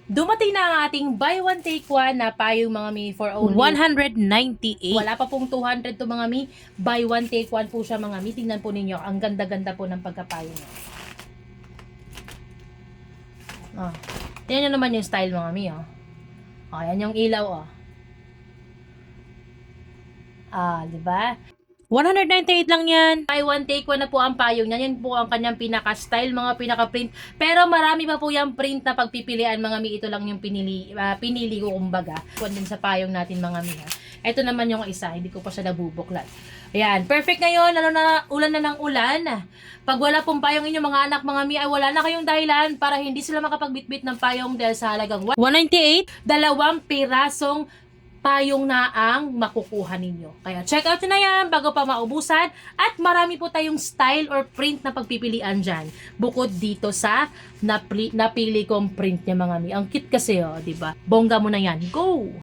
Dumating na ang ating buy one take one na payong mga mi for only 198. wala pa pong 200 to mga mi. Buy one take one po siya mga mi. Tingnan po ninyo, ang ganda-ganda po ng pagkapayo niya. Oh. Tingnan nyo naman yung style mga mi, oh. Oh, yan yung ilaw, oh. Ah, di ba? 198 lang yan. Buy one take one na po ang payong niya. Yan po ang kanyang pinaka-style, mga pinaka-print. Pero marami pa po yung print na pagpipilian mga mi. Ito lang yung pinili ko kumbaga. Kuwan din sa payong natin mga mi. Ha? Ito naman yung isa. Hindi ko pa siya nabubuklat. Ayan. Perfect ngayon. Lalo na ulan na ng ulan. Pag wala pong payong inyo mga anak mga mi, ay wala na kayong dahilan para hindi sila makapagbitbit ng payong dahil sa halagang 198. 2 pirasong payong na ang makukuha ninyo. Kaya check out na yan bago pa maubusan at marami po tayong style or print na pagpipilian dyan. Bukod dito sa napili kong print niya mga mi. Ang cute kasi, oh, diba? Bongga mo na yan. Go!